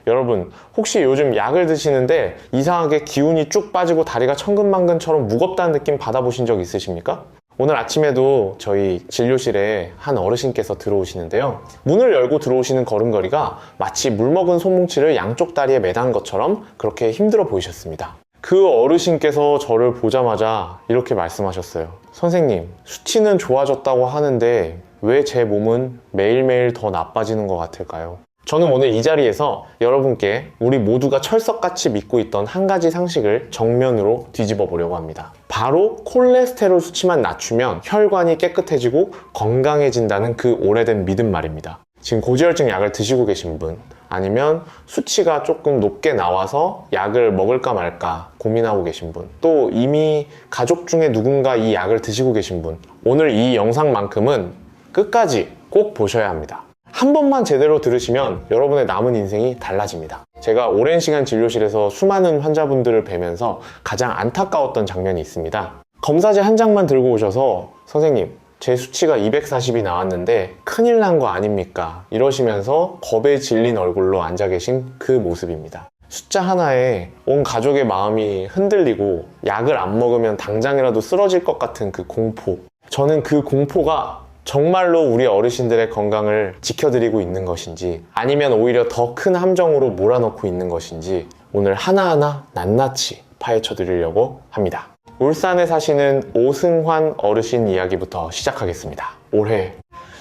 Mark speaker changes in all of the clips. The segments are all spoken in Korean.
Speaker 1: 여러분, 혹시 요즘 약을 드시는데 이상하게 기운이 쭉 빠지고 다리가 천근만근처럼 무겁다는 느낌 받아보신 적 있으십니까? 오늘 아침에도 저희 진료실에 한 어르신께서 들어오시는데요. 문을 열고 들어오시는 걸음걸이가 마치 물먹은 손뭉치를 양쪽 다리에 매단 것처럼 그렇게 힘들어 보이셨습니다. 그 어르신께서 저를 보자마자 이렇게 말씀하셨어요. 선생님, 수치는 좋아졌다고 하는데 왜 제 몸은 매일매일 더 나빠지는 것 같을까요? 저는 오늘 이 자리에서 여러분께 우리 모두가 철석같이 믿고 있던 한 가지 상식을 정면으로 뒤집어 보려고 합니다. 바로 콜레스테롤 수치만 낮추면 혈관이 깨끗해지고 건강해진다는 그 오래된 믿음 말입니다. 지금 고지혈증 약을 드시고 계신 분, 아니면 수치가 조금 높게 나와서 약을 먹을까 말까 고민하고 계신 분, 또 이미 가족 중에 누군가 이 약을 드시고 계신 분, 오늘 이 영상만큼은 끝까지 꼭 보셔야 합니다. 한 번만 제대로 들으시면 여러분의 남은 인생이 달라집니다. 제가 오랜 시간 진료실에서 수많은 환자분들을 뵈면서 가장 안타까웠던 장면이 있습니다. 검사지 한 장만 들고 오셔서 선생님, 제 수치가 240이 나왔는데 큰일 난 거 아닙니까? 이러시면서 겁에 질린 얼굴로 앉아 계신 그 모습입니다. 숫자 하나에 온 가족의 마음이 흔들리고 약을 안 먹으면 당장이라도 쓰러질 것 같은 그 공포. 저는 그 공포가 정말로 우리 어르신들의 건강을 지켜드리고 있는 것인지, 아니면 오히려 더 큰 함정으로 몰아넣고 있는 것인지 오늘 하나하나 낱낱이 파헤쳐 드리려고 합니다. 울산에 사시는 오승환 어르신 이야기부터 시작하겠습니다. 올해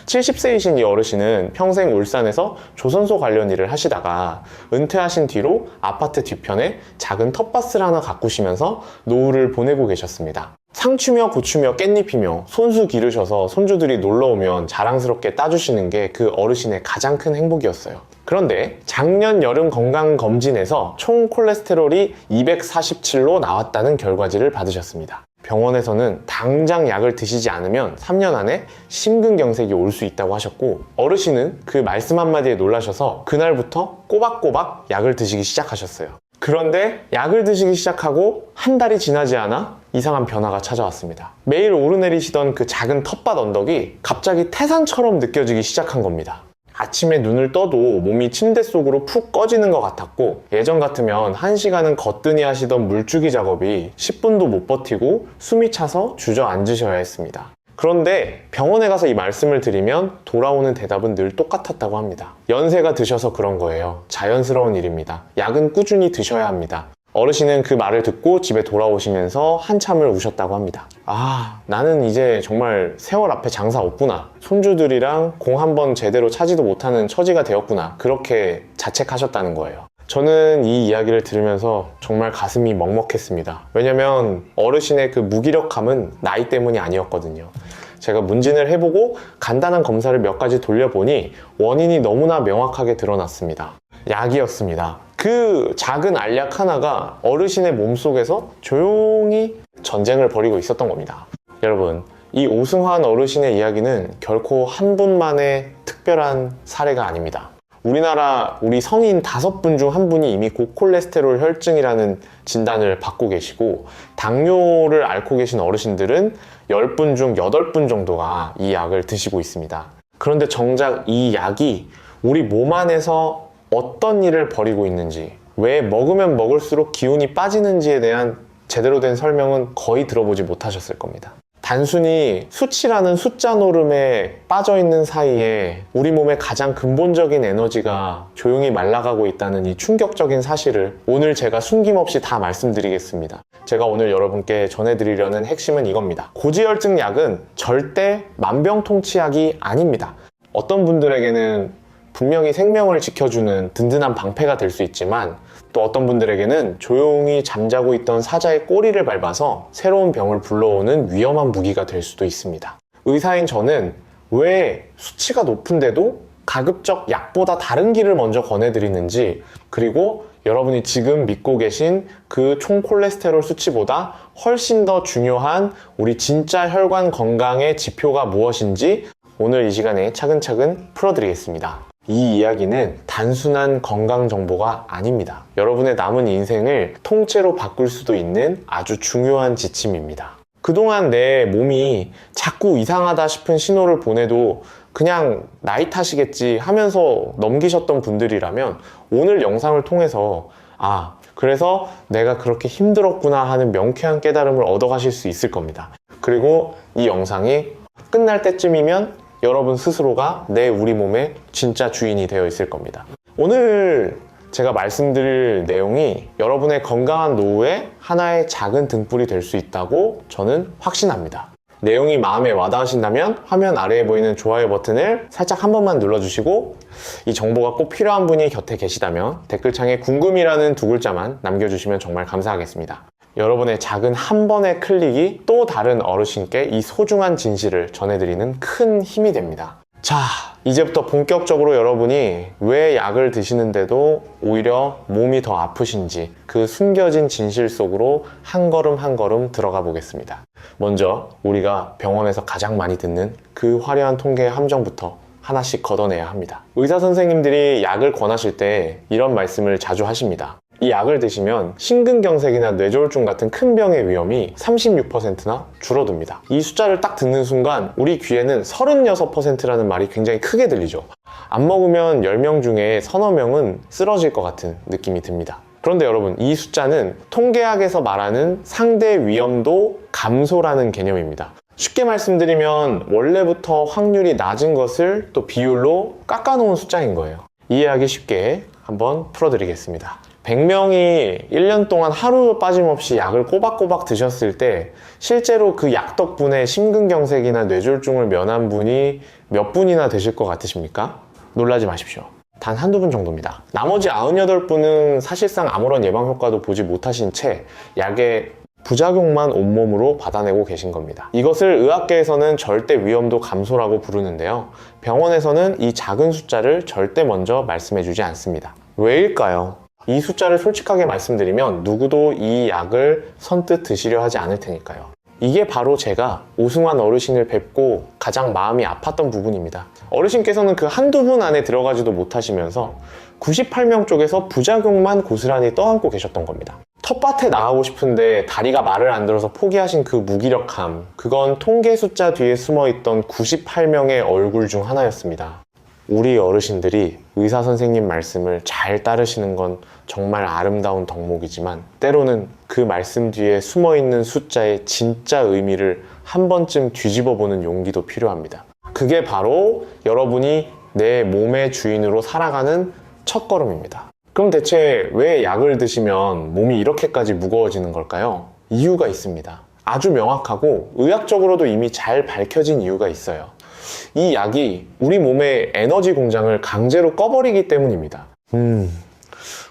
Speaker 1: 70세이신 이 어르신은 평생 울산에서 조선소 관련 일을 하시다가 은퇴하신 뒤로 아파트 뒤편에 작은 텃밭을 하나 가꾸시면서 노후를 보내고 계셨습니다. 상추며 고추며 깻잎이며 손수 기르셔서 손주들이 놀러오면 자랑스럽게 따주시는 게 그 어르신의 가장 큰 행복이었어요. 그런데 작년 여름 건강검진에서 총 콜레스테롤이 247로 나왔다는 결과지를 받으셨습니다. 병원에서는 당장 약을 드시지 않으면 3년 안에 심근경색이 올 수 있다고 하셨고, 어르신은 그 말씀 한마디에 놀라셔서 그날부터 꼬박꼬박 약을 드시기 시작하셨어요. 그런데 약을 드시기 시작하고 한 달이 지나지 않아 이상한 변화가 찾아왔습니다. 매일 오르내리시던 그 작은 텃밭 언덕이 갑자기 태산처럼 느껴지기 시작한 겁니다. 아침에 눈을 떠도 몸이 침대 속으로 푹 꺼지는 것 같았고, 예전 같으면 1시간은 거뜬히 하시던 물주기 작업이 10분도 못 버티고 숨이 차서 주저앉으셔야 했습니다. 그런데 병원에 가서 이 말씀을 드리면 돌아오는 대답은 늘 똑같았다고 합니다. 연세가 드셔서 그런 거예요. 자연스러운 일입니다. 약은 꾸준히 드셔야 합니다. 어르신은 그 말을 듣고 집에 돌아오시면서 한참을 우셨다고 합니다. 아, 나는 이제 정말 세월 앞에 장사 없구나. 손주들이랑 공 한번 제대로 차지도 못하는 처지가 되었구나. 그렇게 자책하셨다는 거예요. 저는 이 이야기를 들으면서 정말 가슴이 먹먹했습니다. 왜냐면 어르신의 그 무기력함은 나이 때문이 아니었거든요. 제가 문진을 해보고 간단한 검사를 몇 가지 돌려보니 원인이 너무나 명확하게 드러났습니다. 약이었습니다. 그 작은 알약 하나가 어르신의 몸속에서 조용히 전쟁을 벌이고 있었던 겁니다. 여러분, 이 오승환 어르신의 이야기는 결코 한 분만의 특별한 사례가 아닙니다. 우리나라 우리 성인 5분 중 1분이 이미 고콜레스테롤 혈증이라는 진단을 받고 계시고, 당뇨를 앓고 계신 어르신들은 10분 중 8분 정도가 이 약을 드시고 있습니다. 그런데 정작 이 약이 우리 몸 안에서 어떤 일을 벌이고 있는지, 왜 먹으면 먹을수록 기운이 빠지는지에 대한 제대로 된 설명은 거의 들어보지 못하셨을 겁니다. 단순히 수치라는 숫자 노름에 빠져있는 사이에 우리 몸의 가장 근본적인 에너지가 조용히 말라가고 있다는 이 충격적인 사실을 오늘 제가 숨김없이 다 말씀드리겠습니다. 제가 오늘 여러분께 전해드리려는 핵심은 이겁니다. 고지혈증 약은 절대 만병통치약이 아닙니다. 어떤 분들에게는 분명히 생명을 지켜주는 든든한 방패가 될 수 있지만, 또 어떤 분들에게는 조용히 잠자고 있던 사자의 꼬리를 밟아서 새로운 병을 불러오는 위험한 무기가 될 수도 있습니다. 의사인 저는 왜 수치가 높은데도 가급적 약보다 다른 길을 먼저 권해드리는지, 그리고 여러분이 지금 믿고 계신 그 총 콜레스테롤 수치보다 훨씬 더 중요한 우리 진짜 혈관 건강의 지표가 무엇인지 오늘 이 시간에 차근차근 풀어드리겠습니다. 이 이야기는 단순한 건강 정보가 아닙니다. 여러분의 남은 인생을 통째로 바꿀 수도 있는 아주 중요한 지침입니다. 그동안 내 몸이 자꾸 이상하다 싶은 신호를 보내도 그냥 나이 탓이겠지 하면서 넘기셨던 분들이라면 오늘 영상을 통해서 그래서 내가 그렇게 힘들었구나 하는 명쾌한 깨달음을 얻어가실 수 있을 겁니다. 그리고 이 영상이 끝날 때쯤이면 여러분 스스로가 우리 몸의 진짜 주인이 되어 있을 겁니다. 오늘 제가 말씀드릴 내용이 여러분의 건강한 노후에 하나의 작은 등불이 될 수 있다고 저는 확신합니다. 내용이 마음에 와닿으신다면 화면 아래에 보이는 좋아요 버튼을 살짝 한 번만 눌러주시고, 이 정보가 꼭 필요한 분이 곁에 계시다면 댓글창에 궁금이라는 두 글자만 남겨주시면 정말 감사하겠습니다. 여러분의 작은 한 번의 클릭이 또 다른 어르신께 이 소중한 진실을 전해드리는 큰 힘이 됩니다. 자, 이제부터 본격적으로 여러분이 왜 약을 드시는데도 오히려 몸이 더 아프신지 그 숨겨진 진실 속으로 한 걸음 한 걸음 들어가 보겠습니다. 먼저 우리가 병원에서 가장 많이 듣는 그 화려한 통계의 함정부터 하나씩 걷어내야 합니다. 의사 선생님들이 약을 권하실 때 이런 말씀을 자주 하십니다. 이 약을 드시면 심근경색이나 뇌졸중 같은 큰 병의 위험이 36%나 줄어듭니다. 이 숫자를 딱 듣는 순간 우리 귀에는 36%라는 말이 굉장히 크게 들리죠. 안 먹으면 10명 중에 서너 명은 쓰러질 것 같은 느낌이 듭니다. 그런데 여러분, 이 숫자는 통계학에서 말하는 상대 위험도 감소라는 개념입니다. 쉽게 말씀드리면 원래부터 확률이 낮은 것을 또 비율로 깎아놓은 숫자인 거예요. 이해하기 쉽게 한번 풀어드리겠습니다. 100명이 1년 동안 하루 빠짐없이 약을 꼬박꼬박 드셨을 때 실제로 그 약 덕분에 심근경색이나 뇌졸중을 면한 분이 몇 분이나 되실 것 같으십니까? 놀라지 마십시오. 단 한두 분 정도입니다. 나머지 98분은 사실상 아무런 예방 효과도 보지 못하신 채 약의 부작용만 온몸으로 받아내고 계신 겁니다. 이것을 의학계에서는 절대 위험도 감소라고 부르는데요. 병원에서는 이 작은 숫자를 절대 먼저 말씀해주지 않습니다. 왜일까요? 이 숫자를 솔직하게 말씀드리면 누구도 이 약을 선뜻 드시려 하지 않을 테니까요. 이게 바로 제가 오승환 어르신을 뵙고 가장 마음이 아팠던 부분입니다. 어르신께서는 그 한두 분 안에 들어가지도 못하시면서 98명 쪽에서 부작용만 고스란히 떠안고 계셨던 겁니다. 텃밭에 나가고 싶은데 다리가 말을 안 들어서 포기하신 그 무기력함, 그건 통계 숫자 뒤에 숨어있던 98명의 얼굴 중 하나였습니다. 우리 어르신들이 의사 선생님 말씀을 잘 따르시는 건 정말 아름다운 덕목이지만 때로는 그 말씀 뒤에 숨어있는 숫자의 진짜 의미를 한 번쯤 뒤집어 보는 용기도 필요합니다. 그게 바로 여러분이 내 몸의 주인으로 살아가는 첫걸음입니다. 그럼 대체 왜 약을 드시면 몸이 이렇게까지 무거워지는 걸까요? 이유가 있습니다. 아주 명확하고 의학적으로도 이미 잘 밝혀진 이유가 있어요. 이 약이 우리 몸의 에너지 공장을 강제로 꺼버리기 때문입니다.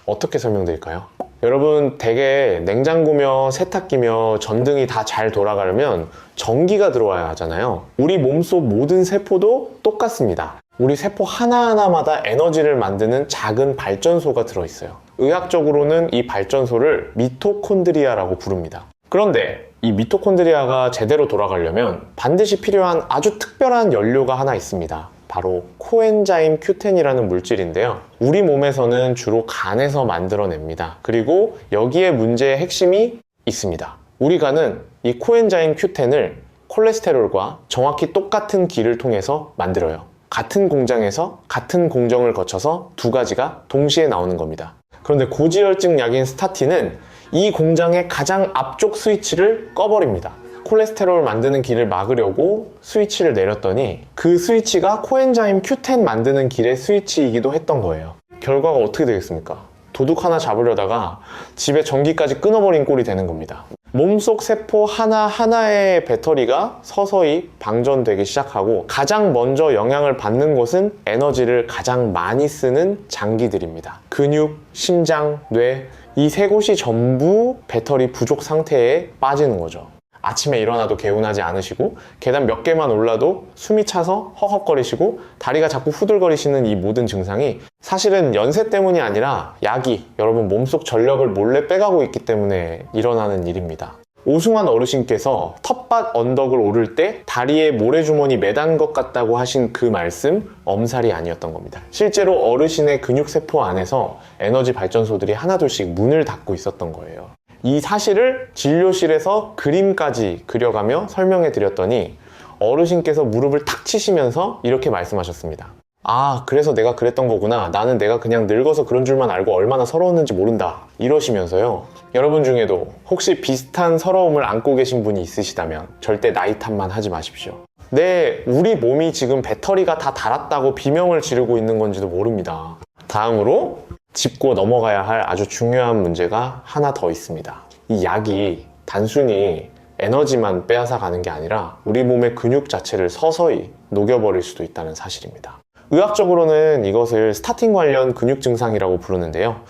Speaker 1: 어떻게 설명드릴까요? 여러분, 대개 냉장고며 세탁기며 전등이 다 잘 돌아가려면 전기가 들어와야 하잖아요. 우리 몸속 모든 세포도 똑같습니다. 우리 세포 하나하나마다 에너지를 만드는 작은 발전소가 들어있어요. 의학적으로는 이 발전소를 미토콘드리아라고 부릅니다. 그런데 이 미토콘드리아가 제대로 돌아가려면 반드시 필요한 아주 특별한 연료가 하나 있습니다. 바로 코엔자임 Q10이라는 물질인데요. 우리 몸에서는 주로 간에서 만들어냅니다. 그리고 여기에 문제의 핵심이 있습니다. 우리 간은 이 코엔자임 Q10을 콜레스테롤과 정확히 똑같은 길을 통해서 만들어요. 같은 공장에서 같은 공정을 거쳐서 두 가지가 동시에 나오는 겁니다. 그런데 고지혈증 약인 스타틴은 이 공장의 가장 앞쪽 스위치를 꺼버립니다. 콜레스테롤 만드는 길을 막으려고 스위치를 내렸더니 그 스위치가 코엔자임 Q10 만드는 길의 스위치이기도 했던 거예요. 결과가 어떻게 되겠습니까? 도둑 하나 잡으려다가 집에 전기까지 끊어버린 꼴이 되는 겁니다. 몸속 세포 하나하나의 배터리가 서서히 방전되기 시작하고 가장 먼저 영향을 받는 곳은 에너지를 가장 많이 쓰는 장기들입니다. 근육, 심장, 뇌, 이 세 곳이 전부 배터리 부족 상태에 빠지는 거죠. 아침에 일어나도 개운하지 않으시고 계단 몇 개만 올라도 숨이 차서 헉헉거리시고 다리가 자꾸 후들거리시는 이 모든 증상이 사실은 연세 때문이 아니라 약이 여러분 몸속 전력을 몰래 빼가고 있기 때문에 일어나는 일입니다. 오승환 어르신께서 텃밭 언덕을 오를 때 다리에 모래주머니 매단 것 같다고 하신 그 말씀 엄살이 아니었던 겁니다. 실제로 어르신의 근육세포 안에서 에너지 발전소들이 하나둘씩 문을 닫고 있었던 거예요. 이 사실을 진료실에서 그림까지 그려가며 설명해 드렸더니 어르신께서 무릎을 탁 치시면서 이렇게 말씀하셨습니다. 아, 그래서 내가 그랬던 거구나. 나는 내가 그냥 늙어서 그런 줄만 알고 얼마나 서러웠는지 모른다. 이러시면서요. 여러분 중에도 혹시 비슷한 서러움을 안고 계신 분이 있으시다면 절대 나이 탓만 하지 마십시오. 네, 우리 몸이 지금 배터리가 다 닳았다고 비명을 지르고 있는 건지도 모릅니다. 다음으로 짚고 넘어가야 할 아주 중요한 문제가 하나 더 있습니다. 이 약이 단순히 에너지만 빼앗아 가는 게 아니라 우리 몸의 근육 자체를 서서히 녹여버릴 수도 있다는 사실입니다. 의학적으로는 이것을 스타팅 관련 근육 증상이라고 부르는데요.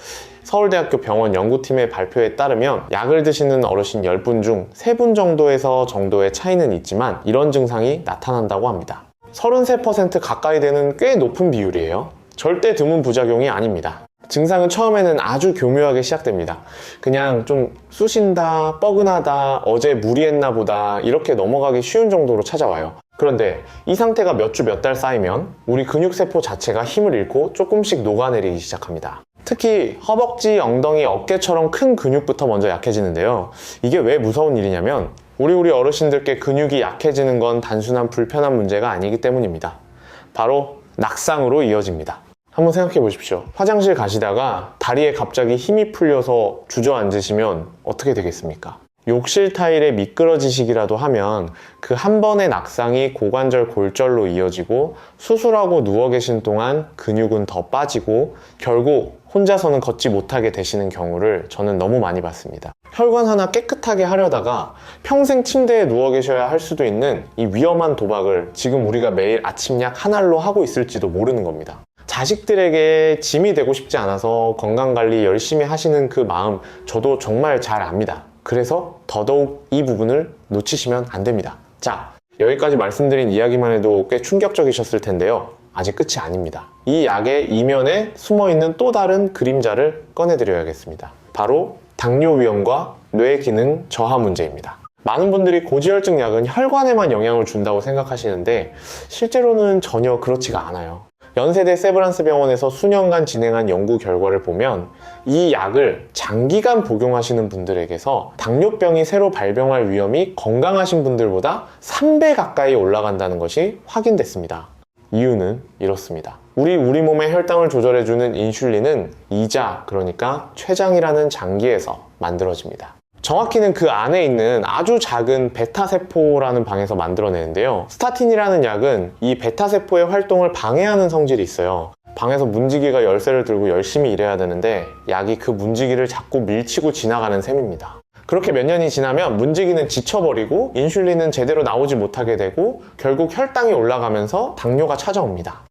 Speaker 1: 서울대학교 병원 연구팀의 발표에 따르면 약을 드시는 어르신 10분 중 3분 정도의 차이는 있지만 이런 증상이 나타난다고 합니다. 33% 가까이 되는 꽤 높은 비율이에요. 절대 드문 부작용이 아닙니다. 증상은 처음에는 아주 교묘하게 시작됩니다. 그냥 좀 쑤신다, 뻐근하다, 어제 무리했나 보다 이렇게 넘어가기 쉬운 정도로 찾아와요. 그런데 이 상태가 몇 주 몇 달 쌓이면 우리 근육세포 자체가 힘을 잃고 조금씩 녹아내리기 시작합니다. 특히 허벅지, 엉덩이, 어깨처럼 큰 근육부터 먼저 약해지는데요. 이게 왜 무서운 일이냐면 우리 어르신들께 근육이 약해지는 건 단순한 불편한 문제가 아니기 때문입니다. 바로 낙상으로 이어집니다. 한번 생각해 보십시오. 화장실 가시다가 다리에 갑자기 힘이 풀려서 주저앉으시면 어떻게 되겠습니까? 욕실 타일에 미끄러지시기라도 하면 그 한 번의 낙상이 고관절 골절로 이어지고 수술하고 누워 계신 동안 근육은 더 빠지고 결국 혼자서는 걷지 못하게 되시는 경우를 저는 너무 많이 봤습니다. 혈관 하나 깨끗하게 하려다가 평생 침대에 누워 계셔야 할 수도 있는 이 위험한 도박을 지금 우리가 매일 아침 약 한 알로 하고 있을지도 모르는 겁니다. 자식들에게 짐이 되고 싶지 않아서 건강관리 열심히 하시는 그 마음 저도 정말 잘 압니다. 그래서 더더욱 이 부분을 놓치시면 안 됩니다. 자, 여기까지 말씀드린 이야기만 해도 꽤 충격적이셨을 텐데요. 아직 끝이 아닙니다. 이 약의 이면에 숨어있는 또 다른 그림자를 꺼내드려야겠습니다. 바로 당뇨 위험과 뇌 기능 저하 문제입니다. 많은 분들이 고지혈증 약은 혈관에만 영향을 준다고 생각하시는데 실제로는 전혀 그렇지가 않아요. 연세대 세브란스 병원에서 수년간 진행한 연구 결과를 보면 이 약을 장기간 복용하시는 분들에게서 당뇨병이 새로 발병할 위험이 건강하신 분들보다 3배 가까이 올라간다는 것이 확인됐습니다. 이유는 이렇습니다. 우리 몸의 혈당을 조절해주는 인슐린은 이자, 그러니까 췌장이라는 장기에서 만들어집니다. 정확히는 그 안에 있는 아주 작은 베타세포라는 방에서 만들어내는데요. 스타틴이라는 약은 이 베타세포의 활동을 방해하는 성질이 있어요. 방에서 문지기가 열쇠를 들고 열심히 일해야 되는데 약이 그 문지기를 자꾸 밀치고 지나가는 셈입니다. 그렇게 몇 년이 지나면 문지기는 지쳐버리고 인슐린은 제대로 나오지 못하게 되고 결국 혈당이 올라가면서 당뇨가 찾아옵니다.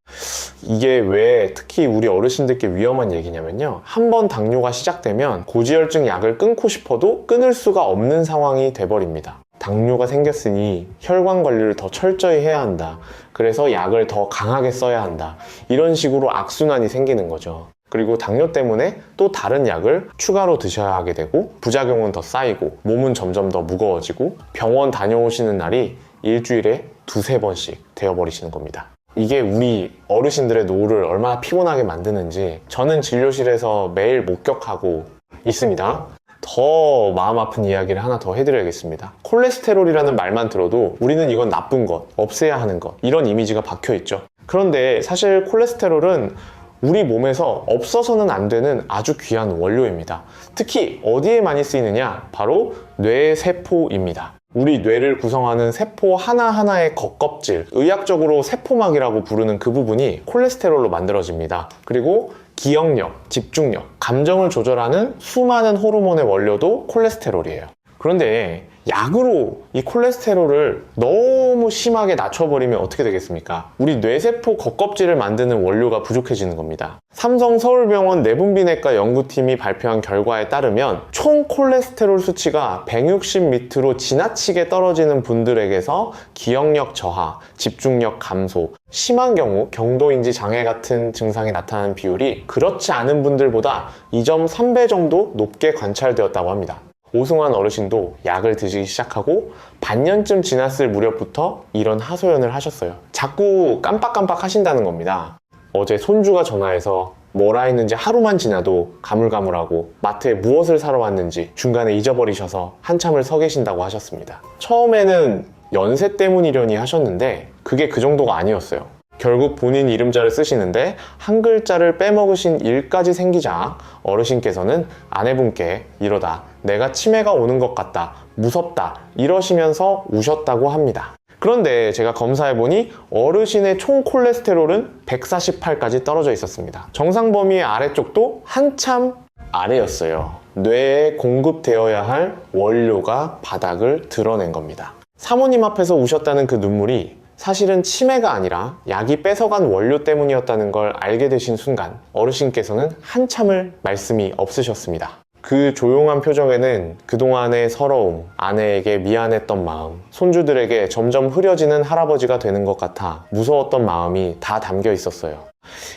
Speaker 1: 이게 왜 특히 우리 어르신들께 위험한 얘기냐면요. 한번 당뇨가 시작되면 고지혈증 약을 끊고 싶어도 끊을 수가 없는 상황이 돼버립니다. 당뇨가 생겼으니 혈관 관리를 더 철저히 해야 한다. 그래서 약을 더 강하게 써야 한다. 이런 식으로 악순환이 생기는 거죠. 그리고 당뇨 때문에 또 다른 약을 추가로 드셔야 하게 되고 부작용은 더 쌓이고 몸은 점점 더 무거워지고 병원 다녀오시는 날이 일주일에 2-3번씩 되어버리시는 겁니다. 이게 우리 어르신들의 노후를 얼마나 피곤하게 만드는지 저는 진료실에서 매일 목격하고 있습니다. 더 마음 아픈 이야기를 하나 더 해드려야겠습니다. 콜레스테롤이라는 말만 들어도 우리는 이건 나쁜 것, 없애야 하는 것, 이런 이미지가 박혀있죠. 그런데 사실 콜레스테롤은 우리 몸에서 없어서는 안 되는 아주 귀한 원료입니다. 특히 어디에 많이 쓰이느냐? 바로 뇌세포입니다. 우리 뇌를 구성하는 세포 하나하나의 겉껍질, 의학적으로 세포막이라고 부르는 그 부분이 콜레스테롤로 만들어집니다. 그리고 기억력, 집중력, 감정을 조절하는 수많은 호르몬의 원료도 콜레스테롤이에요. 그런데 약으로 이 콜레스테롤을 너무 심하게 낮춰버리면 어떻게 되겠습니까? 우리 뇌세포 겉껍질을 만드는 원료가 부족해지는 겁니다. 삼성 서울병원 내분비내과 연구팀이 발표한 결과에 따르면 총 콜레스테롤 수치가 160 밑으로 지나치게 떨어지는 분들에게서 기억력 저하, 집중력 감소, 심한 경우 경도인지 장애 같은 증상이 나타나는 비율이 그렇지 않은 분들보다 2.3배 정도 높게 관찰되었다고 합니다. 오승환 어르신도 약을 드시기 시작하고 반년쯤 지났을 무렵부터 이런 하소연을 하셨어요. 자꾸 깜빡깜빡 하신다는 겁니다. 어제 손주가 전화해서 뭐라 했는지 하루만 지나도 가물가물하고 마트에 무엇을 사러 왔는지 중간에 잊어버리셔서 한참을 서 계신다고 하셨습니다. 처음에는 연세 때문이려니 하셨는데 그게 그 정도가 아니었어요. 결국 본인 이름자를 쓰시는데 한 글자를 빼먹으신 일까지 생기자 어르신께서는 아내분께 이러다 내가 치매가 오는 것 같다, 무섭다 이러시면서 우셨다고 합니다. 그런데 제가 검사해보니 어르신의 총 콜레스테롤은 148까지 떨어져 있었습니다. 정상 범위의 아래쪽도 한참 아래였어요. 뇌에 공급되어야 할 원료가 바닥을 드러낸 겁니다. 사모님 앞에서 우셨다는 그 눈물이 사실은 치매가 아니라 약이 뺏어간 원료 때문이었다는 걸 알게 되신 순간 어르신께서는 한참을 말씀이 없으셨습니다. 그 조용한 표정에는 그동안의 서러움, 아내에게 미안했던 마음, 손주들에게 점점 흐려지는 할아버지가 되는 것 같아 무서웠던 마음이 다 담겨 있었어요.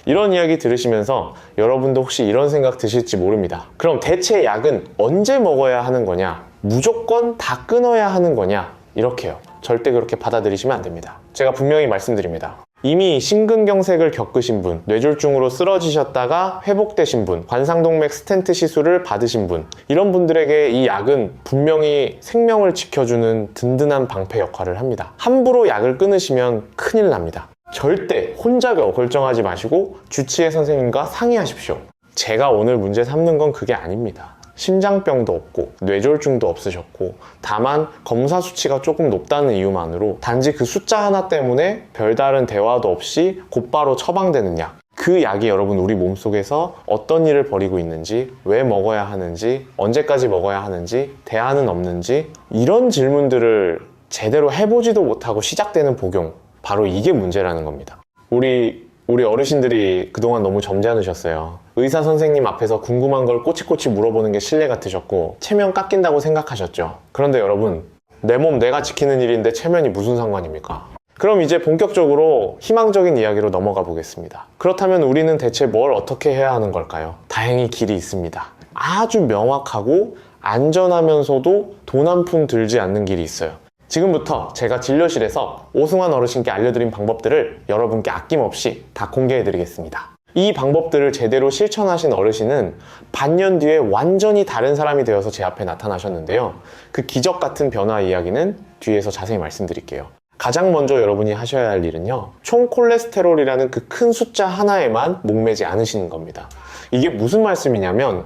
Speaker 1: 이런 이야기 들으시면서 여러분도 혹시 이런 생각 드실지 모릅니다. 그럼 대체 약은 언제 먹어야 하는 거냐? 무조건 다 끊어야 하는 거냐? 이렇게요. 절대 그렇게 받아들이시면 안 됩니다. 제가 분명히 말씀드립니다. 이미 심근경색을 겪으신 분, 뇌졸중으로 쓰러지셨다가 회복되신 분, 관상동맥 스텐트 시술을 받으신 분, 이런 분들에게 이 약은 분명히 생명을 지켜주는 든든한 방패 역할을 합니다. 함부로 약을 끊으시면 큰일 납니다. 절대 혼자 결정하지 마시고 주치의 선생님과 상의하십시오. 제가 오늘 문제 삼는 건 그게 아닙니다. 심장병도 없고 뇌졸중도 없으셨고 다만 검사 수치가 조금 높다는 이유만으로 단지 그 숫자 하나 때문에 별다른 대화도 없이 곧바로 처방되는 약, 그 약이 여러분 우리 몸속에서 어떤 일을 벌이고 있는지, 왜 먹어야 하는지, 언제까지 먹어야 하는지, 대안은 없는지, 이런 질문들을 제대로 해보지도 못하고 시작되는 복용, 바로 이게 문제라는 겁니다. 우리 어르신들이 그동안 너무 점잖으셨어요. 의사 선생님 앞에서 궁금한 걸 꼬치꼬치 물어보는 게 신뢰 같으셨고 체면 깎인다고 생각하셨죠. 그런데 여러분, 내 몸 내가 지키는 일인데 체면이 무슨 상관입니까? 그럼 이제 본격적으로 희망적인 이야기로 넘어가 보겠습니다. 그렇다면 우리는 대체 뭘 어떻게 해야 하는 걸까요? 다행히 길이 있습니다. 아주 명확하고 안전하면서도 돈 한 푼 들지 않는 길이 있어요. 지금부터 제가 진료실에서 오승환 어르신께 알려드린 방법들을 여러분께 아낌없이 다 공개해드리겠습니다. 이 방법들을 제대로 실천하신 어르신은 반년 뒤에 완전히 다른 사람이 되어서 제 앞에 나타나셨는데요. 그 기적 같은 변화 이야기는 뒤에서 자세히 말씀드릴게요. 가장 먼저 여러분이 하셔야 할 일은요, 총 콜레스테롤이라는 그 큰 숫자 하나에만 목매지 않으시는 겁니다. 이게 무슨 말씀이냐면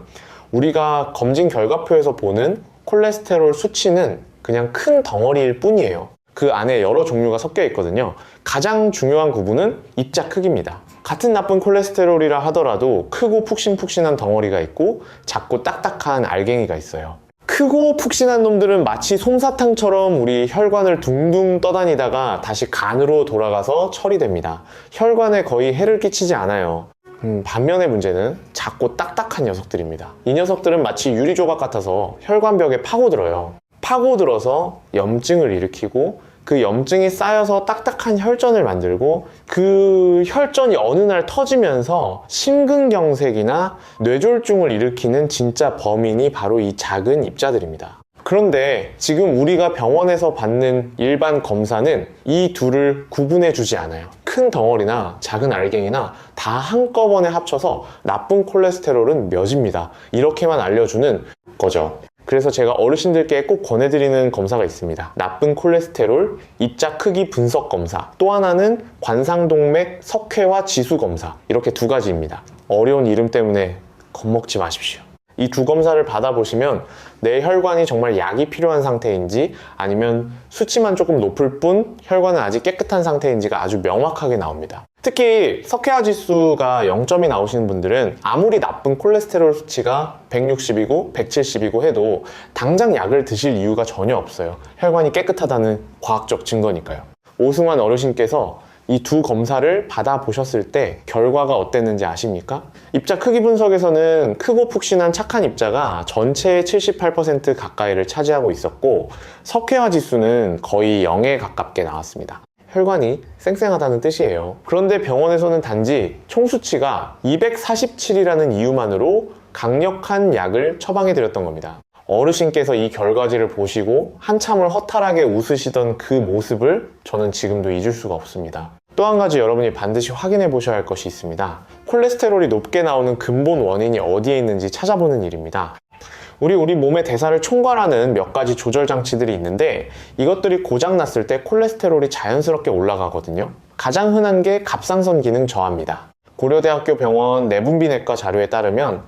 Speaker 1: 우리가 검진 결과표에서 보는 콜레스테롤 수치는 그냥 큰 덩어리일 뿐이에요. 그 안에 여러 종류가 섞여 있거든요. 가장 중요한 구분은 입자 크기입니다. 같은 나쁜 콜레스테롤이라 하더라도 크고 푹신푹신한 덩어리가 있고 작고 딱딱한 알갱이가 있어요. 크고 푹신한 놈들은 마치 솜사탕처럼 우리 혈관을 둥둥 떠다니다가 다시 간으로 돌아가서 처리됩니다. 혈관에 거의 해를 끼치지 않아요. 반면의 문제는 작고 딱딱한 녀석들입니다. 이 녀석들은 마치 유리조각 같아서 혈관벽에 파고들어요. 파고들어서 염증을 일으키고 그 염증이 쌓여서 딱딱한 혈전을 만들고 그 혈전이 어느 날 터지면서 심근경색이나 뇌졸중을 일으키는 진짜 범인이 바로 이 작은 입자들입니다. 그런데 지금 우리가 병원에서 받는 일반 검사는 이 둘을 구분해 주지 않아요. 큰 덩어리나 작은 알갱이나 다 한꺼번에 합쳐서 나쁜 콜레스테롤은 몇입니다. 이렇게만 알려주는 거죠. 그래서 제가 어르신들께 꼭 권해드리는 검사가 있습니다. 나쁜 콜레스테롤, 입자 크기 분석 검사, 또 하나는 관상동맥 석회화 지수 검사, 이렇게 두 가지입니다. 어려운 이름 때문에 겁먹지 마십시오. 이 두 검사를 받아보시면 내 혈관이 정말 약이 필요한 상태인지 아니면 수치만 조금 높을 뿐 혈관은 아직 깨끗한 상태인지가 아주 명확하게 나옵니다. 특히 석회화 지수가 0점이 나오시는 분들은 아무리 나쁜 콜레스테롤 수치가 160이고 170이고 해도 당장 약을 드실 이유가 전혀 없어요. 혈관이 깨끗하다는 과학적 증거니까요. 오승환 어르신께서 이 두 검사를 받아보셨을 때 결과가 어땠는지 아십니까? 입자 크기 분석에서는 크고 푹신한 착한 입자가 전체의 78% 가까이를 차지하고 있었고 석회화 지수는 거의 0에 가깝게 나왔습니다. 혈관이 쌩쌩하다는 뜻이에요. 그런데 병원에서는 단지 총수치가 247이라는 이유만으로 강력한 약을 처방해 드렸던 겁니다. 어르신께서 이 결과지를 보시고 한참을 허탈하게 웃으시던 그 모습을 저는 지금도 잊을 수가 없습니다. 또 한 가지 여러분이 반드시 확인해 보셔야 할 것이 있습니다. 콜레스테롤이 높게 나오는 근본 원인이 어디에 있는지 찾아보는 일입니다. 우리 몸의 대사를 총괄하는 몇 가지 조절 장치들이 있는데 이것들이 고장났을 때 콜레스테롤이 자연스럽게 올라가거든요. 가장 흔한 게 갑상선 기능 저하입니다. 고려대학교 병원 내분비내과 자료에 따르면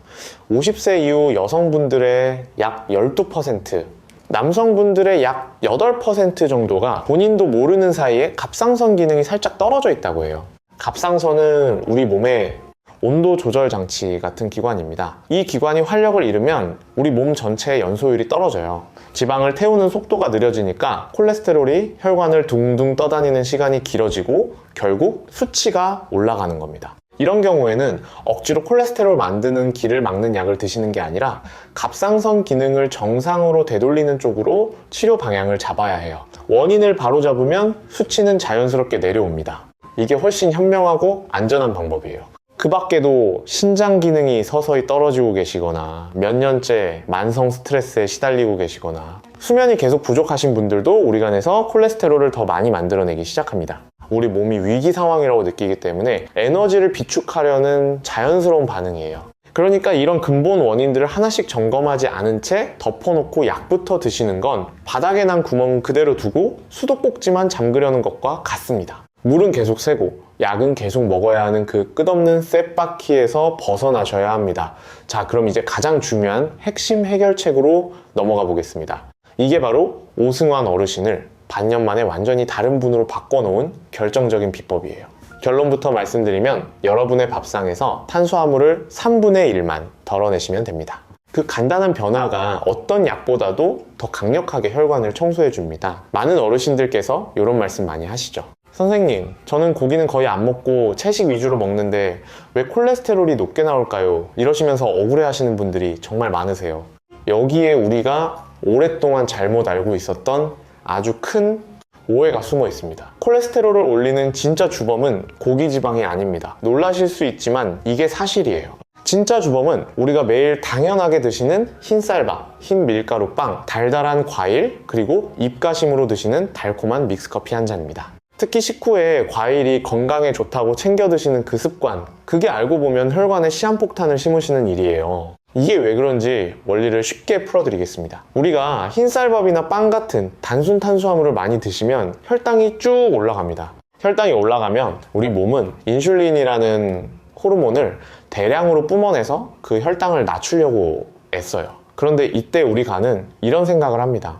Speaker 1: 50세 이후 여성분들의 약 12%, 남성분들의 약 8% 정도가 본인도 모르는 사이에 갑상선 기능이 살짝 떨어져 있다고 해요. 갑상선은 우리 몸의 온도 조절 장치 같은 기관입니다. 이 기관이 활력을 잃으면 우리 몸 전체의 연소율이 떨어져요. 지방을 태우는 속도가 느려지니까 콜레스테롤이 혈관을 둥둥 떠다니는 시간이 길어지고 결국 수치가 올라가는 겁니다. 이런 경우에는 억지로 콜레스테롤 만드는 길을 막는 약을 드시는 게 아니라 갑상선 기능을 정상으로 되돌리는 쪽으로 치료 방향을 잡아야 해요. 원인을 바로잡으면 수치는 자연스럽게 내려옵니다. 이게 훨씬 현명하고 안전한 방법이에요. 그 밖에도 신장 기능이 서서히 떨어지고 계시거나 몇 년째 만성 스트레스에 시달리고 계시거나 수면이 계속 부족하신 분들도 우리 간에서 콜레스테롤을 더 많이 만들어내기 시작합니다. 우리 몸이 위기 상황이라고 느끼기 때문에 에너지를 비축하려는 자연스러운 반응이에요. 그러니까 이런 근본 원인들을 하나씩 점검하지 않은 채 덮어놓고 약부터 드시는 건 바닥에 난 구멍 그대로 두고 수도꼭지만 잠그려는 것과 같습니다. 물은 계속 새고 약은 계속 먹어야 하는 그 끝없는 쌔바퀴에서 벗어나셔야 합니다. 자, 그럼 이제 가장 중요한 핵심 해결책으로 넘어가 보겠습니다. 이게 바로 오승환 어르신을 반년 만에 완전히 다른 분으로 바꿔놓은 결정적인 비법이에요. 결론부터 말씀드리면 여러분의 밥상에서 탄수화물을 3분의 1만 덜어내시면 됩니다. 그 간단한 변화가 어떤 약보다도 더 강력하게 혈관을 청소해 줍니다. 많은 어르신들께서 이런 말씀 많이 하시죠. 선생님, 저는 고기는 거의 안 먹고 채식 위주로 먹는데 왜 콜레스테롤이 높게 나올까요? 이러시면서 억울해 하시는 분들이 정말 많으세요. 여기에 우리가 오랫동안 잘못 알고 있었던 아주 큰 오해가 숨어 있습니다. 콜레스테롤을 올리는 진짜 주범은 고기 지방이 아닙니다. 놀라실 수 있지만 이게 사실이에요. 진짜 주범은 우리가 매일 당연하게 드시는 흰쌀밥, 흰 밀가루빵, 달달한 과일, 그리고 입가심으로 드시는 달콤한 믹스커피 한 잔입니다. 특히 식후에 과일이 건강에 좋다고 챙겨 드시는 그 습관, 그게 알고 보면 혈관에 시한폭탄을 심으시는 일이에요. 이게 왜 그런지 원리를 쉽게 풀어드리겠습니다. 우리가 흰쌀밥이나 빵 같은 단순 탄수화물을 많이 드시면 혈당이 쭉 올라갑니다. 혈당이 올라가면 우리 몸은 인슐린이라는 호르몬을 대량으로 뿜어내서 그 혈당을 낮추려고 애써요. 그런데 이때 우리 간은 이런 생각을 합니다.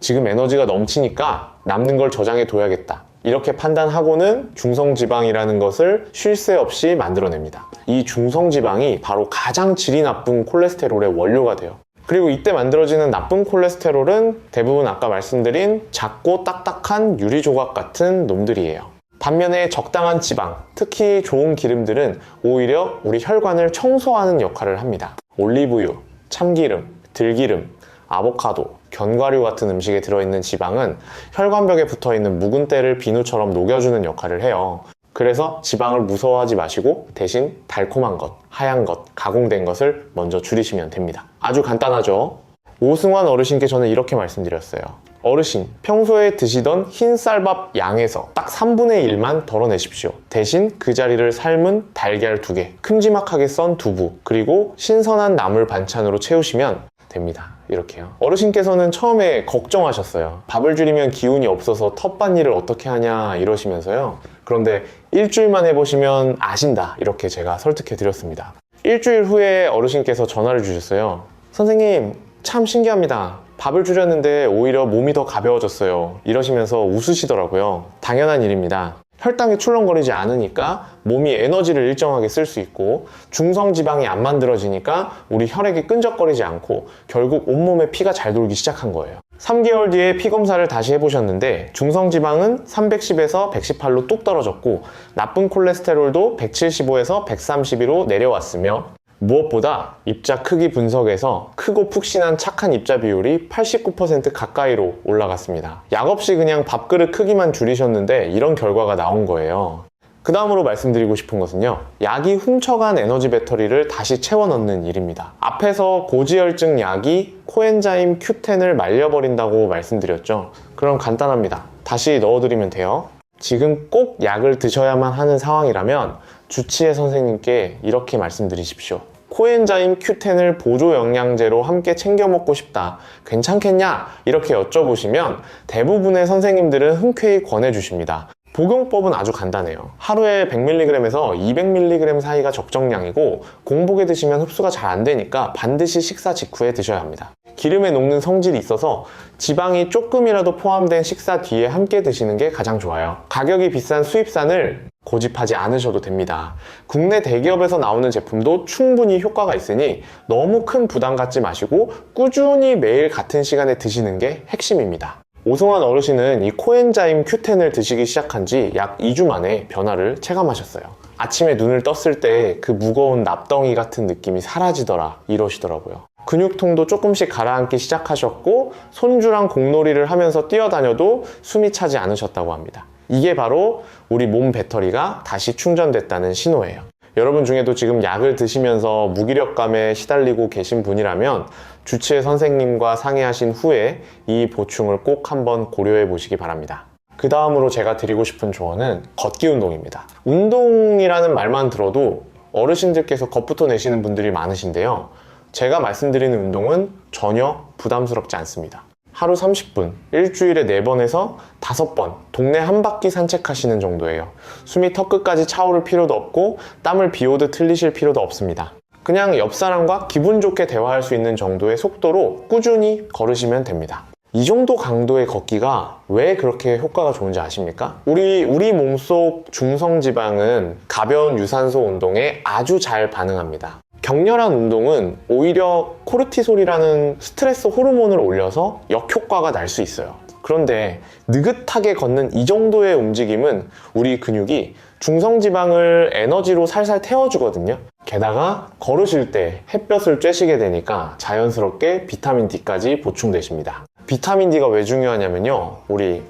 Speaker 1: 지금 에너지가 넘치니까 남는 걸 저장해 둬야겠다. 이렇게 판단하고는 중성지방이라는 것을 쉴 새 없이 만들어냅니다. 이 중성지방이 바로 가장 질이 나쁜 콜레스테롤의 원료가 돼요. 그리고 이때 만들어지는 나쁜 콜레스테롤은 대부분 아까 말씀드린 작고 딱딱한 유리조각 같은 놈들이에요. 반면에 적당한 지방, 특히 좋은 기름들은 오히려 우리 혈관을 청소하는 역할을 합니다. 올리브유, 참기름, 들기름, 아보카도, 견과류 같은 음식에 들어있는 지방은 혈관벽에 붙어있는 묵은 때를 비누처럼 녹여주는 역할을 해요. 그래서 지방을 무서워하지 마시고 대신 달콤한 것, 하얀 것, 가공된 것을 먼저 줄이시면 됩니다. 아주 간단하죠? 오승환 어르신께 저는 이렇게 말씀드렸어요. 어르신, 평소에 드시던 흰쌀밥 양에서 딱 3분의 1만 덜어내십시오. 대신 그 자리를 삶은 달걀 2개, 큼지막하게 썬 두부, 그리고 신선한 나물 반찬으로 채우시면 됩니다. 이렇게요. 어르신께서는 처음에 걱정하셨어요. 밥을 줄이면 기운이 없어서 텃밭일을 어떻게 하냐 이러시면서요. 그런데 일주일만 해보시면 아신다, 이렇게 제가 설득해 드렸습니다. 일주일 후에 어르신께서 전화를 주셨어요. 선생님, 참 신기합니다. 밥을 줄였는데 오히려 몸이 더 가벼워졌어요. 이러시면서 웃으시더라고요. 당연한 일입니다. 혈당이 출렁거리지 않으니까 몸이 에너지를 일정하게 쓸 수 있고, 중성지방이 안 만들어지니까 우리 혈액이 끈적거리지 않고 결국 온몸에 피가 잘 돌기 시작한 거예요. 3개월 뒤에 피 검사를 다시 해보셨는데 중성지방은 310에서 118로 뚝 떨어졌고 나쁜 콜레스테롤도 175에서 132로 내려왔으며, 무엇보다 입자 크기 분석에서 크고 푹신한 착한 입자 비율이 89% 가까이로 올라갔습니다. 약 없이 그냥 밥그릇 크기만 줄이셨는데 이런 결과가 나온 거예요. 그 다음으로 말씀드리고 싶은 것은요, 약이 훔쳐간 에너지 배터리를 다시 채워 넣는 일입니다. 앞에서 고지혈증 약이 코엔자임 Q10을 말려버린다고 말씀드렸죠. 그럼 간단합니다. 다시 넣어드리면 돼요. 지금 꼭 약을 드셔야만 하는 상황이라면 주치의 선생님께 이렇게 말씀드리십시오. 코엔자임 Q10을 보조 영양제로 함께 챙겨 먹고 싶다. 괜찮겠냐? 이렇게 여쭤보시면 대부분의 선생님들은 흔쾌히 권해주십니다. 복용법은 아주 간단해요. 하루에 100mg에서 200mg 사이가 적정량이고 공복에 드시면 흡수가 잘 안 되니까 반드시 식사 직후에 드셔야 합니다. 기름에 녹는 성질이 있어서 지방이 조금이라도 포함된 식사 뒤에 함께 드시는 게 가장 좋아요. 가격이 비싼 수입산을 고집하지 않으셔도 됩니다. 국내 대기업에서 나오는 제품도 충분히 효과가 있으니 너무 큰 부담 갖지 마시고 꾸준히 매일 같은 시간에 드시는 게 핵심입니다. 오승환 어르신은 이 코엔자임 Q10을 드시기 시작한 지 약 2주 만에 변화를 체감하셨어요. 아침에 눈을 떴을 때 그 무거운 납덩이 같은 느낌이 사라지더라 이러시더라고요. 근육통도 조금씩 가라앉기 시작하셨고 손주랑 공놀이를 하면서 뛰어다녀도 숨이 차지 않으셨다고 합니다. 이게 바로 우리 몸 배터리가 다시 충전됐다는 신호예요. 여러분 중에도 지금 약을 드시면서 무기력감에 시달리고 계신 분이라면 주치의 선생님과 상의하신 후에 이 보충을 꼭 한번 고려해 보시기 바랍니다. 그 다음으로 제가 드리고 싶은 조언은 걷기 운동입니다. 운동이라는 말만 들어도 어르신들께서 겁부터 내시는 분들이 많으신데요. 제가 말씀드리는 운동은 전혀 부담스럽지 않습니다. 하루 30분, 일주일에 4번에서 5번 동네 한 바퀴 산책하시는 정도예요. 숨이 턱끝까지 차오를 필요도 없고 땀을 비오듯 흘리실 필요도 없습니다. 그냥 옆 사람과 기분 좋게 대화할 수 있는 정도의 속도로 꾸준히 걸으시면 됩니다. 이 정도 강도의 걷기가 왜 그렇게 효과가 좋은지 아십니까? 우리 몸속 중성지방은 가벼운 유산소 운동에 아주 잘 반응합니다. 격렬한 운동은 오히려 코르티솔이라는 스트레스 호르몬을 올려서 역효과가 날 수 있어요. 그런데 느긋하게 걷는 이 정도의 움직임은 우리 근육이 중성지방을 에너지로 살살 태워주거든요. 게다가 걸으실 때 햇볕을 쬐시게 되니까 자연스럽게 비타민 D까지 보충되십니다. 비타민 D가 왜 중요하냐면요, 우리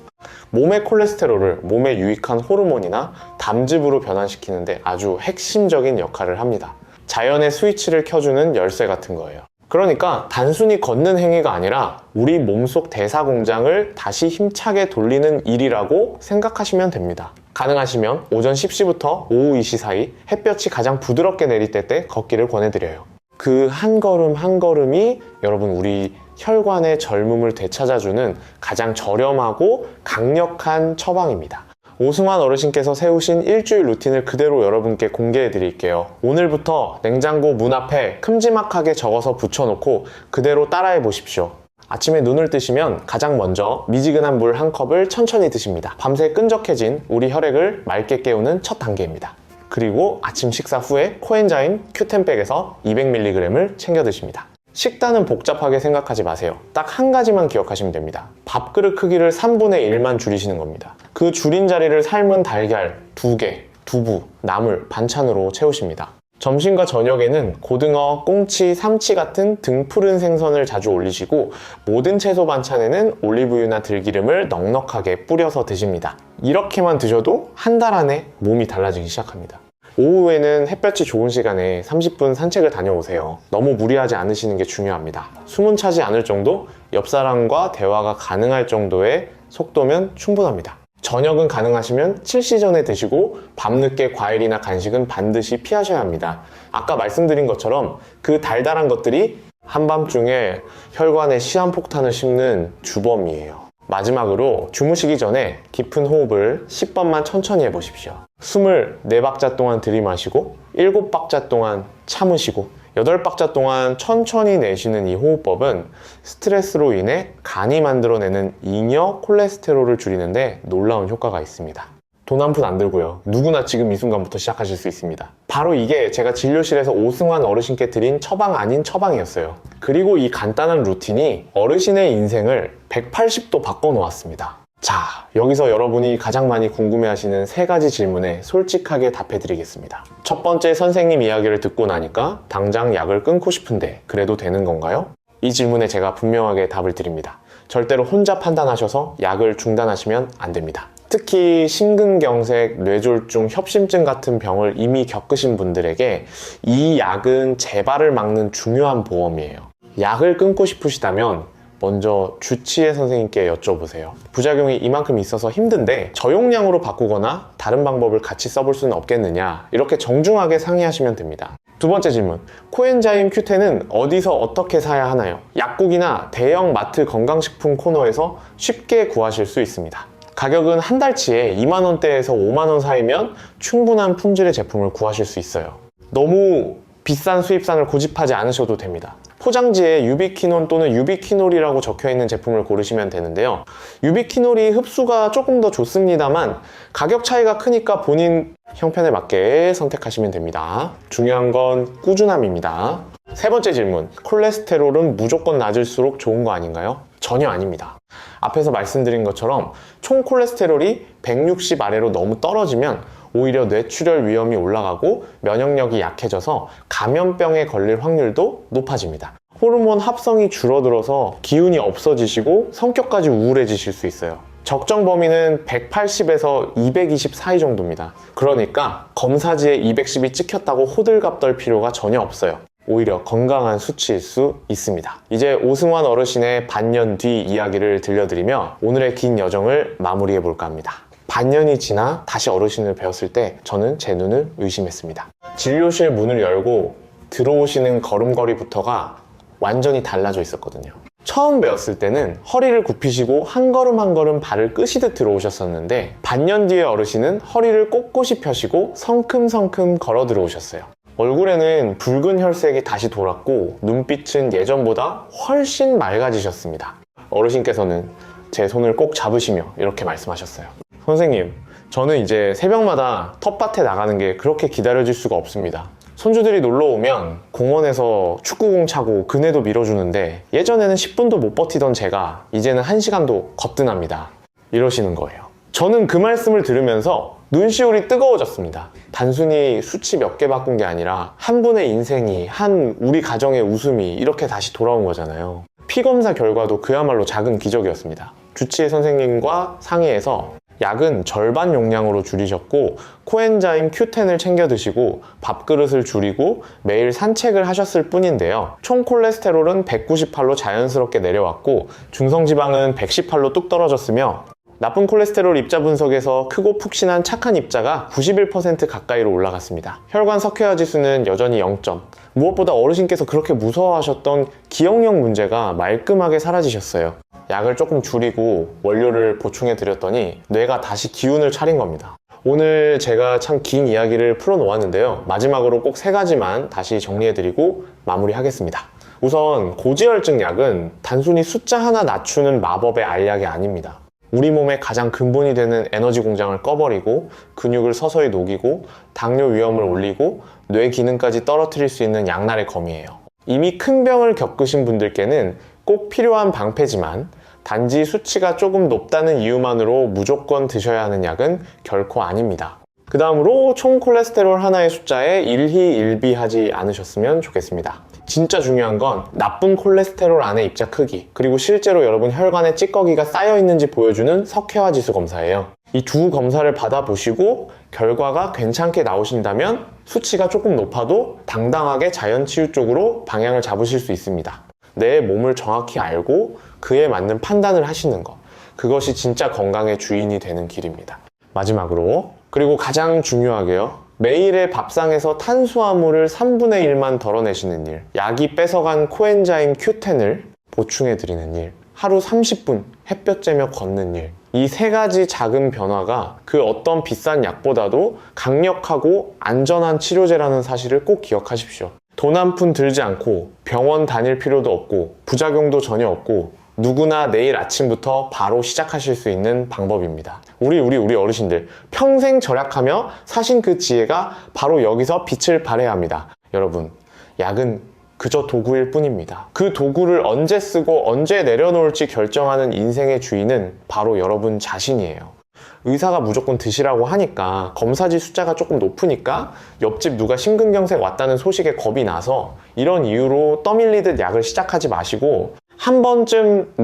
Speaker 1: 몸의 콜레스테롤을 몸에 유익한 호르몬이나 담즙으로 변환시키는데 아주 핵심적인 역할을 합니다. 자연의 스위치를 켜주는 열쇠 같은 거예요. 그러니까 단순히 걷는 행위가 아니라 우리 몸속 대사 공장을 다시 힘차게 돌리는 일이라고 생각하시면 됩니다. 가능하시면 오전 10시부터 오후 2시 사이 햇볕이 가장 부드럽게 내릴 때 걷기를 권해드려요. 그 한 걸음 한 걸음이 여러분 우리 혈관의 젊음을 되찾아주는 가장 저렴하고 강력한 처방입니다. 오승환 어르신께서 세우신 일주일 루틴을 그대로 여러분께 공개해 드릴게요. 오늘부터 냉장고 문 앞에 큼지막하게 적어서 붙여놓고 그대로 따라해 보십시오. 아침에 눈을 뜨시면 가장 먼저 미지근한 물 한 컵을 천천히 드십니다. 밤새 끈적해진 우리 혈액을 맑게 깨우는 첫 단계입니다. 그리고 아침 식사 후에 코엔자임 Q10백에서 200mg을 챙겨 드십니다. 식단은 복잡하게 생각하지 마세요. 딱 한 가지만 기억하시면 됩니다. 밥그릇 크기를 3분의 1만 줄이시는 겁니다. 그 줄인 자리를 삶은 달걀 2개, 두부, 나물, 반찬으로 채우십니다. 점심과 저녁에는 고등어, 꽁치, 삼치 같은 등푸른 생선을 자주 올리시고 모든 채소 반찬에는 올리브유나 들기름을 넉넉하게 뿌려서 드십니다. 이렇게만 드셔도 한 달 안에 몸이 달라지기 시작합니다. 오후에는 햇볕이 좋은 시간에 30분 산책을 다녀오세요. 너무 무리하지 않으시는 게 중요합니다. 숨은 차지 않을 정도, 옆 사람과 대화가 가능할 정도의 속도면 충분합니다. 저녁은 가능하시면 7시 전에 드시고 밤늦게 과일이나 간식은 반드시 피하셔야 합니다. 아까 말씀드린 것처럼 그 달달한 것들이 한밤중에 혈관에 시한폭탄을 씹는 주범이에요. 마지막으로 주무시기 전에 깊은 호흡을 10번만 천천히 해보십시오. 숨을 4박자 동안 들이마시고 7박자 동안 참으시고 8박자 동안 천천히 내쉬는 이 호흡법은 스트레스로 인해 간이 만들어내는 잉여 콜레스테롤을 줄이는데 놀라운 효과가 있습니다. 돈 한 푼 안 들고요. 누구나 지금 이 순간부터 시작하실 수 있습니다. 바로 이게 제가 진료실에서 오승환 어르신께 드린 처방 아닌 처방이었어요. 그리고 이 간단한 루틴이 어르신의 인생을 180도 바꿔놓았습니다. 자, 여기서 여러분이 가장 많이 궁금해하시는 3가지 질문에 솔직하게 답해드리겠습니다. 첫 번째, 선생님 이야기를 듣고 나니까 당장 약을 끊고 싶은데 그래도 되는 건가요? 이 질문에 제가 분명하게 답을 드립니다. 절대로 혼자 판단하셔서 약을 중단하시면 안 됩니다. 특히 심근경색, 뇌졸중, 협심증 같은 병을 이미 겪으신 분들에게 이 약은 재발을 막는 중요한 보험이에요. 약을 끊고 싶으시다면 먼저 주치의 선생님께 여쭤보세요. 부작용이 이만큼 있어서 힘든데 저용량으로 바꾸거나 다른 방법을 같이 써볼 수는 없겠느냐, 이렇게 정중하게 상의하시면 됩니다. 두 번째 질문, 코엔자임 Q10은 어디서 어떻게 사야 하나요? 약국이나 대형 마트 건강식품 코너에서 쉽게 구하실 수 있습니다. 가격은 한 달치에 2만원대에서 5만원 사이면 충분한 품질의 제품을 구하실 수 있어요. 너무 비싼 수입산을 고집하지 않으셔도 됩니다. 포장지에 유비퀴논 또는 유비퀴놀이라고 적혀있는 제품을 고르시면 되는데요. 유비퀴놀이 흡수가 조금 더 좋습니다만 가격 차이가 크니까 본인 형편에 맞게 선택하시면 됩니다. 중요한 건 꾸준함입니다. 세 번째 질문, 콜레스테롤은 무조건 낮을수록 좋은 거 아닌가요? 전혀 아닙니다. 앞에서 말씀드린 것처럼 총 콜레스테롤이 160 아래로 너무 떨어지면 오히려 뇌출혈 위험이 올라가고 면역력이 약해져서 감염병에 걸릴 확률도 높아집니다. 호르몬 합성이 줄어들어서 기운이 없어지시고 성격까지 우울해지실 수 있어요. 적정 범위는 180에서 220 사이 정도입니다. 그러니까 검사지에 210이 찍혔다고 호들갑 떨 필요가 전혀 없어요. 오히려 건강한 수치일 수 있습니다. 이제 오승환 어르신의 반년 뒤 이야기를 들려드리며 오늘의 긴 여정을 마무리해 볼까 합니다. 반년이 지나 다시 어르신을 뵈었을 때 저는 제 눈을 의심했습니다. 진료실 문을 열고 들어오시는 걸음걸이부터가 완전히 달라져 있었거든요. 처음 뵈었을 때는 허리를 굽히시고 한 걸음 한 걸음 발을 끄시듯 들어오셨었는데 반년 뒤에 어르신은 허리를 꼿꼿이 펴시고 성큼성큼 걸어 들어오셨어요. 얼굴에는 붉은 혈색이 다시 돌았고 눈빛은 예전보다 훨씬 맑아지셨습니다. 어르신께서는 제 손을 꼭 잡으시며 이렇게 말씀하셨어요. 선생님, 저는 이제 새벽마다 텃밭에 나가는 게 그렇게 기다려질 수가 없습니다. 손주들이 놀러 오면 공원에서 축구공 차고 그네도 밀어주는데 예전에는 10분도 못 버티던 제가 이제는 1시간도 거뜬합니다. 이러시는 거예요. 저는 그 말씀을 들으면서 눈시울이 뜨거워졌습니다. 단순히 수치 몇 개 바꾼 게 아니라 한 분의 인생이, 한 우리 가정의 웃음이 이렇게 다시 돌아온 거잖아요. 피검사 결과도 그야말로 작은 기적이었습니다. 주치의 선생님과 상의해서 약은 절반 용량으로 줄이셨고 코엔자임 Q10을 챙겨 드시고 밥그릇을 줄이고 매일 산책을 하셨을 뿐인데요. 총 콜레스테롤은 198로 자연스럽게 내려왔고 중성지방은 118로 뚝 떨어졌으며 나쁜 콜레스테롤 입자 분석에서 크고 푹신한 착한 입자가 91% 가까이로 올라갔습니다. 혈관 석회화 지수는 여전히 0점. 무엇보다 어르신께서 그렇게 무서워하셨던 기억력 문제가 말끔하게 사라지셨어요. 약을 조금 줄이고 원료를 보충해 드렸더니 뇌가 다시 기운을 차린 겁니다. 오늘 제가 참 긴 이야기를 풀어놓았는데요. 마지막으로 꼭 3가지만 다시 정리해드리고 마무리하겠습니다. 우선 고지혈증 약은 단순히 숫자 하나 낮추는 마법의 알약이 아닙니다. 우리 몸의 가장 근본이 되는 에너지 공장을 꺼버리고 근육을 서서히 녹이고 당뇨 위험을 올리고 뇌 기능까지 떨어뜨릴 수 있는 양날의 검이에요. 이미 큰 병을 겪으신 분들께는 꼭 필요한 방패지만 단지 수치가 조금 높다는 이유만으로 무조건 드셔야 하는 약은 결코 아닙니다. 그 다음으로 총 콜레스테롤 하나의 숫자에 일희일비하지 않으셨으면 좋겠습니다. 진짜 중요한 건 나쁜 콜레스테롤 안의 입자 크기, 그리고 실제로 여러분 혈관에 찌꺼기가 쌓여 있는지 보여주는 석회화 지수 검사예요. 이 두 검사를 받아보시고 결과가 괜찮게 나오신다면 수치가 조금 높아도 당당하게 자연치유 쪽으로 방향을 잡으실 수 있습니다. 내 몸을 정확히 알고 그에 맞는 판단을 하시는 것, 그것이 진짜 건강의 주인이 되는 길입니다. 마지막으로, 그리고 가장 중요하게요, 매일의 밥상에서 탄수화물을 3분의 1만 덜어내시는 일, 약이 뺏어간 코엔자임 Q10을 보충해드리는 일, 하루 30분 햇볕 쬐며 걷는 일, 이 3가지 작은 변화가 그 어떤 비싼 약보다도 강력하고 안전한 치료제라는 사실을 꼭 기억하십시오. 돈 한 푼 들지 않고 병원 다닐 필요도 없고 부작용도 전혀 없고 누구나 내일 아침부터 바로 시작하실 수 있는 방법입니다. 우리 어르신들 평생 절약하며 사신 그 지혜가 바로 여기서 빛을 발해야 합니다. 여러분, 약은 그저 도구일 뿐입니다. 그 도구를 언제 쓰고 언제 내려놓을지 결정하는 인생의 주인은 바로 여러분 자신이에요. 의사가 무조건 드시라고 하니까 검사지 숫자가 조금 높으니까 옆집 누가 심근경색 왔다는 소식에 겁이 나서 이런 이유로 떠밀리듯 약을 시작하지 마시고 한 번쯤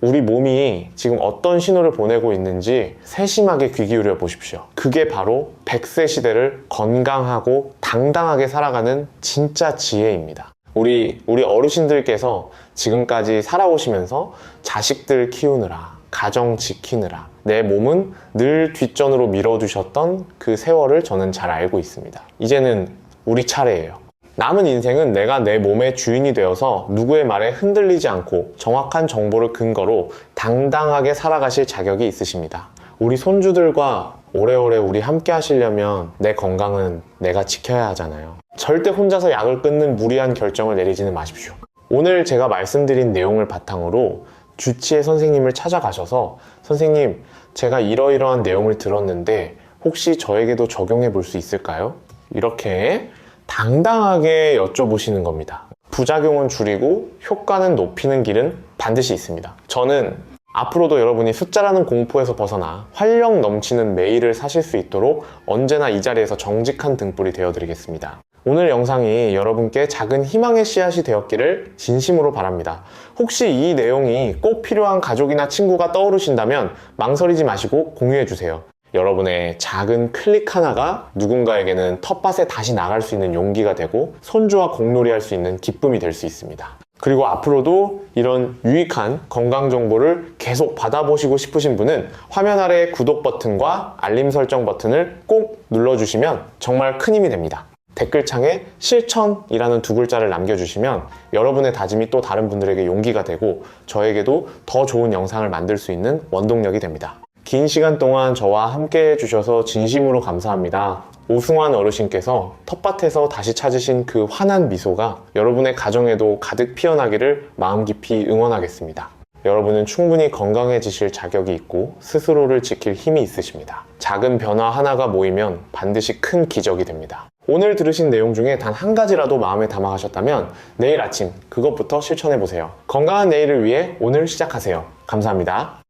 Speaker 1: 우리 몸이 지금 어떤 신호를 보내고 있는지 세심하게 귀 기울여 보십시오. 그게 바로 100세 시대를 건강하고 당당하게 살아가는 진짜 지혜입니다. 우리 어르신들께서 지금까지 살아오시면서 자식들 키우느라, 가정 지키느라 내 몸은 늘 뒷전으로 밀어두셨던 그 세월을 저는 잘 알고 있습니다. 이제는 우리 차례예요. 남은 인생은 내가 내 몸의 주인이 되어서 누구의 말에 흔들리지 않고 정확한 정보를 근거로 당당하게 살아가실 자격이 있으십니다. 우리 손주들과 오래오래 우리 함께 하시려면 내 건강은 내가 지켜야 하잖아요. 절대 혼자서 약을 끊는 무리한 결정을 내리지는 마십시오. 오늘 제가 말씀드린 내용을 바탕으로 주치의 선생님을 찾아가셔서 선생님, 제가 이러이러한 내용을 들었는데 혹시 저에게도 적용해 볼 수 있을까요? 이렇게 당당하게 여쭤보시는 겁니다. 부작용은 줄이고 효과는 높이는 길은 반드시 있습니다. 저는 앞으로도 여러분이 숫자라는 공포에서 벗어나 활력 넘치는 매일을 사실 수 있도록 언제나 이 자리에서 정직한 등불이 되어드리겠습니다. 오늘 영상이 여러분께 작은 희망의 씨앗이 되었기를 진심으로 바랍니다. 혹시 이 내용이 꼭 필요한 가족이나 친구가 떠오르신다면 망설이지 마시고 공유해주세요. 여러분의 작은 클릭 하나가 누군가에게는 텃밭에 다시 나갈 수 있는 용기가 되고 손주와 공놀이할 수 있는 기쁨이 될 수 있습니다. 그리고 앞으로도 이런 유익한 건강 정보를 계속 받아보시고 싶으신 분은 화면 아래 구독 버튼과 알림 설정 버튼을 꼭 눌러주시면 정말 큰 힘이 됩니다. 댓글창에 실천이라는 두 글자를 남겨주시면 여러분의 다짐이 또 다른 분들에게 용기가 되고 저에게도 더 좋은 영상을 만들 수 있는 원동력이 됩니다. 긴 시간 동안 저와 함께 해주셔서 진심으로 감사합니다. 오승환 어르신께서 텃밭에서 다시 찾으신 그 환한 미소가 여러분의 가정에도 가득 피어나기를 마음 깊이 응원하겠습니다. 여러분은 충분히 건강해지실 자격이 있고 스스로를 지킬 힘이 있으십니다. 작은 변화 하나가 모이면 반드시 큰 기적이 됩니다. 오늘 들으신 내용 중에 단 한 가지라도 마음에 담아가셨다면 내일 아침 그것부터 실천해보세요. 건강한 내일을 위해 오늘 시작하세요. 감사합니다.